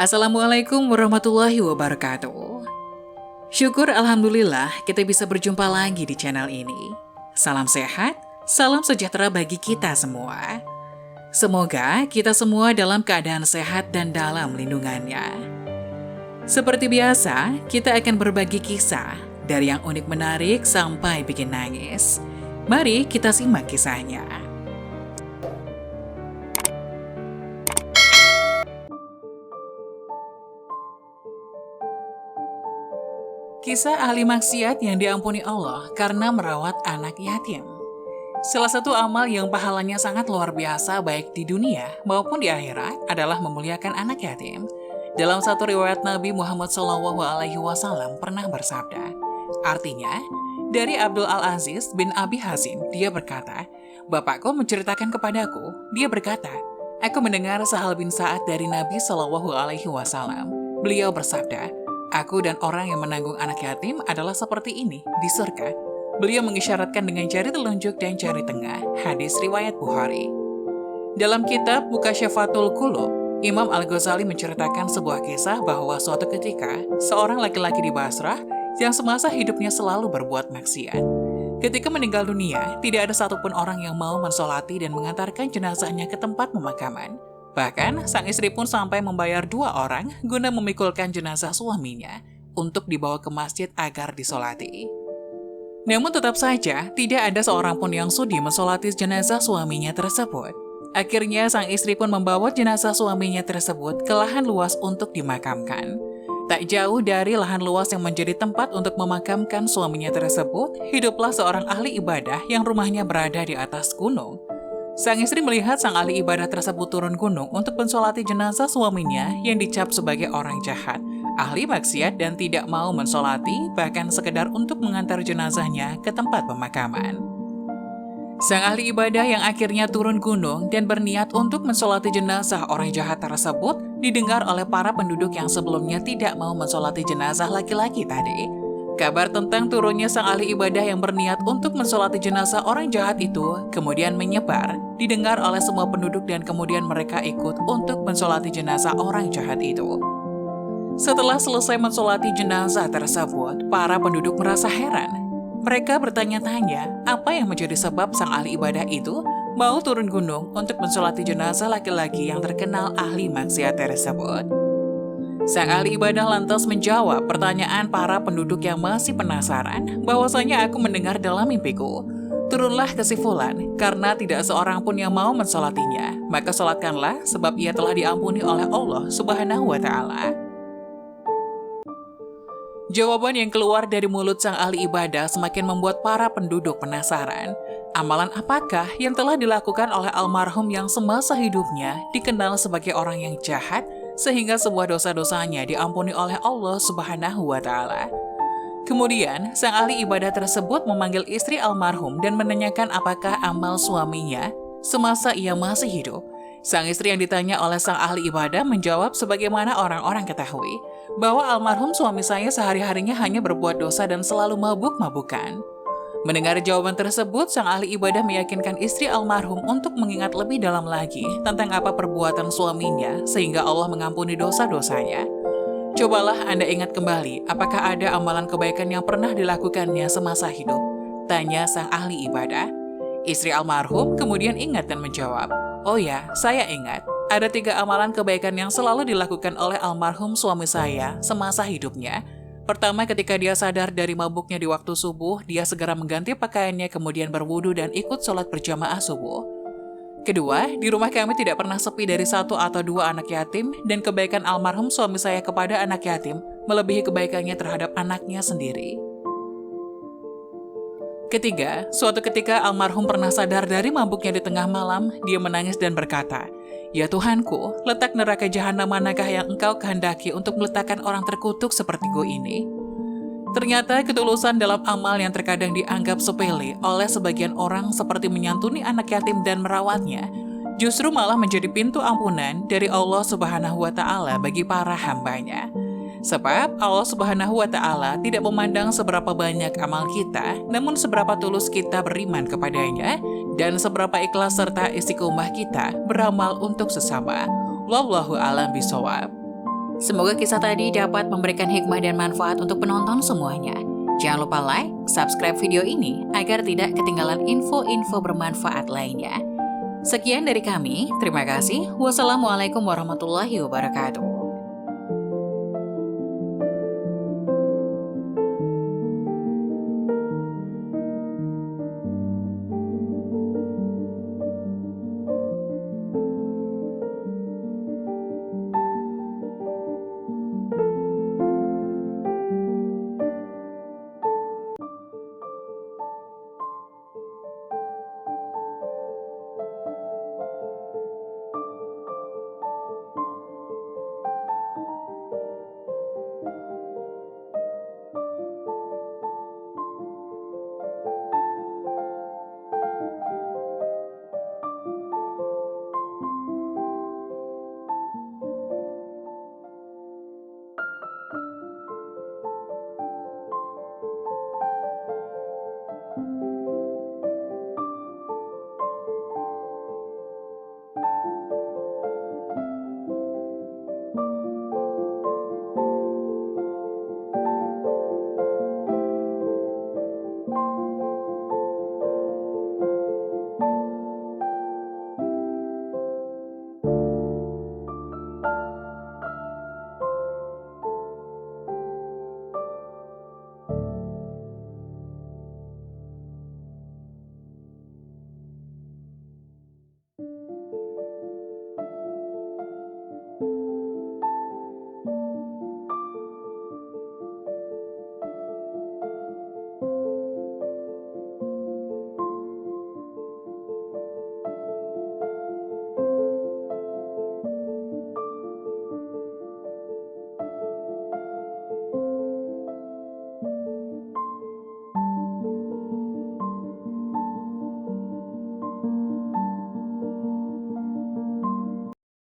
Assalamualaikum warahmatullahi wabarakatuh. Syukur Alhamdulillah kita bisa berjumpa lagi di channel ini. Salam sehat, salam sejahtera bagi kita semua. Semoga kita semua dalam keadaan sehat dan dalam lindungannya. Seperti biasa, kita akan berbagi kisah dari yang unik menarik sampai bikin nangis. Mari kita simak kisahnya. Kisah ahli maksiat yang diampuni Allah karena merawat anak yatim. Salah satu amal yang pahalanya sangat luar biasa baik di dunia maupun di akhirat adalah memuliakan anak yatim. Dalam satu riwayat Nabi Muhammad SAW pernah bersabda, artinya, dari Abdul Al-Aziz bin Abi Hazim, dia berkata, "Bapakku menceritakan kepadaku," dia berkata, "Aku mendengar Sahal bin Sa'ad dari Nabi SAW. Beliau bersabda, aku dan orang yang menanggung anak yatim adalah seperti ini di surga." Beliau mengisyaratkan dengan jari telunjuk dan jari tengah. Hadis riwayat Bukhari. Dalam kitab Mukasyafatul Qulub, Imam Al-Ghazali menceritakan sebuah kisah bahwa suatu ketika, seorang laki-laki di Basrah yang semasa hidupnya selalu berbuat maksiat. Ketika meninggal dunia, tidak ada satupun orang yang mau mensolati dan mengantarkan jenazahnya ke tempat pemakaman. Bahkan, sang istri pun sampai membayar 2 orang guna memikulkan jenazah suaminya untuk dibawa ke masjid agar disolati. Namun tetap saja, tidak ada seorang pun yang sudi mensolati jenazah suaminya tersebut. Akhirnya, sang istri pun membawa jenazah suaminya tersebut ke lahan luas untuk dimakamkan. Tak jauh dari lahan luas yang menjadi tempat untuk memakamkan suaminya tersebut, hiduplah seorang ahli ibadah yang rumahnya berada di atas gunung. Sang istri melihat sang ahli ibadah tersebut turun gunung untuk mensolati jenazah suaminya yang dicap sebagai orang jahat, ahli maksiat dan tidak mau mensolati, bahkan sekedar untuk mengantar jenazahnya ke tempat pemakaman. Sang ahli ibadah yang akhirnya turun gunung dan berniat untuk mensolati jenazah orang jahat tersebut didengar oleh para penduduk yang sebelumnya tidak mau mensolati jenazah laki-laki tadi. Kabar tentang turunnya sang ahli ibadah yang berniat untuk mensolati jenazah orang jahat itu kemudian menyebar, didengar oleh semua penduduk dan kemudian mereka ikut untuk mensolati jenazah orang jahat itu. Setelah selesai mensolati jenazah tersebut, para penduduk merasa heran. Mereka bertanya-tanya apa yang menjadi sebab sang ahli ibadah itu mau turun gunung untuk mensolati jenazah laki-laki yang terkenal ahli maksiat tersebut. Sang ahli ibadah lantas menjawab pertanyaan para penduduk yang masih penasaran bahwasanya aku mendengar dalam mimpiku. Turunlah ke si fulan, karena tidak seorang pun yang mau mensolatinya, maka solatkanlah sebab ia telah diampuni oleh Allah Subhanahu wa Ta'ala. Jawaban yang keluar dari mulut sang ahli ibadah semakin membuat para penduduk penasaran. Amalan apakah yang telah dilakukan oleh almarhum yang semasa hidupnya dikenal sebagai orang yang jahat, sehingga sebuah dosa-dosanya diampuni oleh Allah Subhanahu wa Ta'ala. Kemudian, sang ahli ibadah tersebut memanggil istri almarhum dan menanyakan apakah amal suaminya semasa ia masih hidup. Sang istri yang ditanya oleh sang ahli ibadah menjawab sebagaimana orang-orang ketahui, bahwa almarhum suami saya sehari-harinya hanya berbuat dosa dan selalu mabuk-mabukan. Mendengar jawaban tersebut, sang ahli ibadah meyakinkan istri almarhum untuk mengingat lebih dalam lagi tentang apa perbuatan suaminya sehingga Allah mengampuni dosa-dosanya. Cobalah Anda ingat kembali, apakah ada amalan kebaikan yang pernah dilakukannya semasa hidup? Tanya sang ahli ibadah. Istri almarhum kemudian ingat dan menjawab, "Oh ya, saya ingat. Ada 3 amalan kebaikan yang selalu dilakukan oleh almarhum suami saya semasa hidupnya. Pertama, ketika dia sadar dari mabuknya di waktu subuh, dia segera mengganti pakaiannya kemudian berwudu dan ikut sholat berjamaah subuh. Kedua, di rumah kami tidak pernah sepi dari 1 atau 2 anak yatim, dan kebaikan almarhum suami saya kepada anak yatim melebihi kebaikannya terhadap anaknya sendiri. Ketiga, suatu ketika almarhum pernah sadar dari mabuknya di tengah malam, dia menangis dan berkata, 'Ya Tuhanku, letak neraka jahanam manakah yang Engkau kehendaki untuk meletakkan orang terkutuk sepertiku ini?' Ternyata ketulusan dalam amal yang terkadang dianggap sepele oleh sebagian orang seperti menyantuni anak yatim dan merawatnya, justru malah menjadi pintu ampunan dari Allah Subhanahu wa Ta'ala bagi para hambanya. Sebab Allah Subhanahu wa Ta'ala tidak memandang seberapa banyak amal kita, namun seberapa tulus kita beriman kepadanya dan seberapa ikhlas serta istiqomah kita beramal untuk sesama. Wallahu a'lam bishawab. Semoga kisah tadi dapat memberikan hikmah dan manfaat untuk penonton semuanya. Jangan lupa like, subscribe video ini agar tidak ketinggalan info-info bermanfaat lainnya. Sekian dari kami, terima kasih. Wassalamualaikum warahmatullahi wabarakatuh.